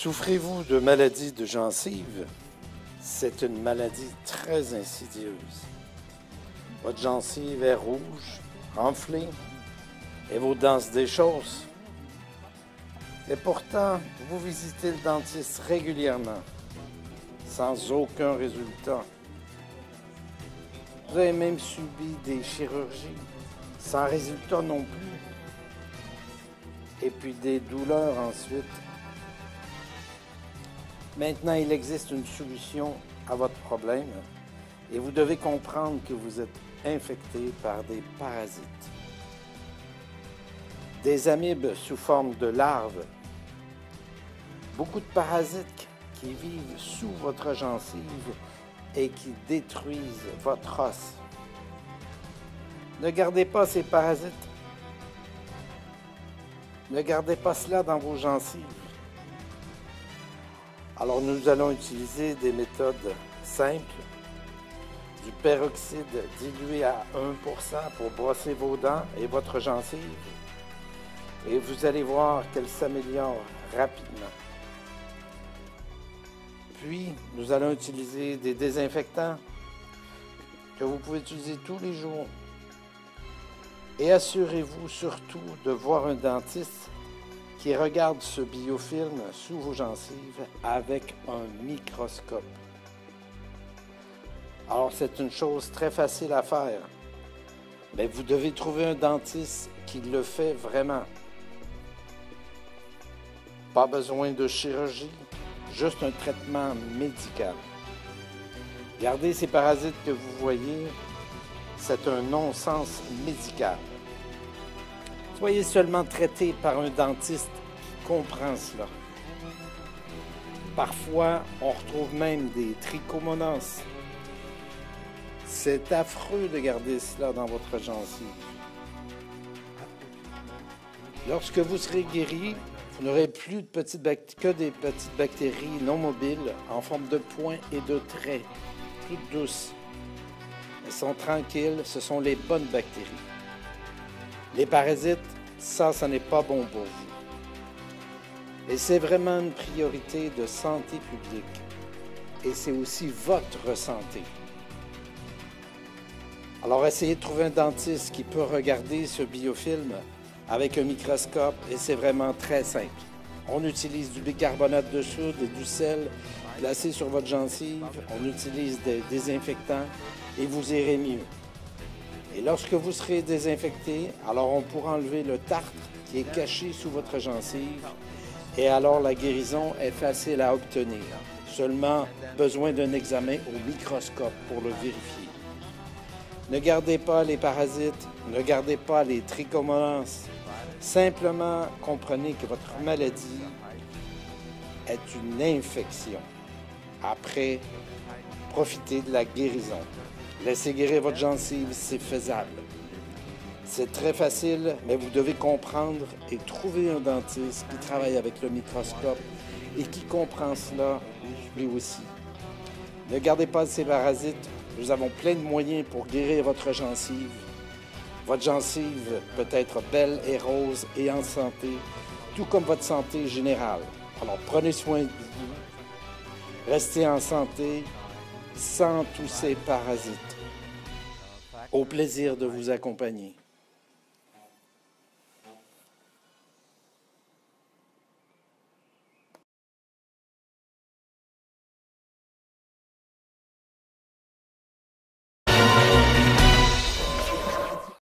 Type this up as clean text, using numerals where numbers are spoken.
Souffrez-vous de maladie de gencive? C'est une maladie très insidieuse. Votre gencive est rouge, enflée, et vos dents se déchaussent. Et pourtant, vous visitez le dentiste régulièrement, sans aucun résultat. Vous avez même subi des chirurgies, sans résultat non plus. Et puis des douleurs ensuite. Maintenant, il existe une solution à votre problème et vous devez comprendre que vous êtes infecté par des parasites. Des amibes sous forme de larves. Beaucoup de parasites qui vivent sous votre gencive et qui détruisent votre os. Ne gardez pas ces parasites. Ne gardez pas cela dans vos gencives. Alors nous allons utiliser des méthodes simples, du peroxyde dilué à 1% pour brosser vos dents et votre gencive. Et vous allez voir qu'elle s'améliore rapidement. Puis, nous allons utiliser des désinfectants que vous pouvez utiliser tous les jours. Et assurez-vous surtout de voir un dentiste qui regarde ce biofilm sous vos gencives avec un microscope. Alors, c'est une chose très facile à faire, mais vous devez trouver un dentiste qui le fait vraiment. Pas besoin de chirurgie, juste un traitement médical. Regardez ces parasites que vous voyez, c'est un non-sens médical. Soyez seulement traité par un dentiste qui comprend cela. Parfois, on retrouve même des trichomonas. C'est affreux de garder cela dans votre gencive. Lorsque vous serez guéri, vous n'aurez plus que des petites bactéries non mobiles en forme de points et de traits, toutes douces. Elles sont tranquilles, ce sont les bonnes bactéries. Les parasites, ça n'est pas bon pour vous. Et c'est vraiment une priorité de santé publique. Et c'est aussi votre santé. Alors, essayez de trouver un dentiste qui peut regarder ce biofilm avec un microscope et c'est vraiment très simple. On utilise du bicarbonate de soude et du sel placé sur votre gencive. On utilise des désinfectants et vous irez mieux. Et lorsque vous serez désinfecté, alors on pourra enlever le tartre qui est caché sous votre gencive et alors la guérison est facile à obtenir. Seulement besoin d'un examen au microscope pour le vérifier. Ne gardez pas les parasites, ne gardez pas les trichomonas. Simplement comprenez que votre maladie est une infection. Après, profitez de la guérison. Laissez guérir votre gencive, c'est faisable. C'est très facile, mais vous devez comprendre et trouver un dentiste qui travaille avec le microscope et qui comprend cela lui aussi. Ne gardez pas ces parasites. Nous avons plein de moyens pour guérir votre gencive. Votre gencive peut être belle et rose et en santé, tout comme votre santé générale. Alors prenez soin de vous. Restez en santé sans tous ces parasites. Au plaisir de vous accompagner.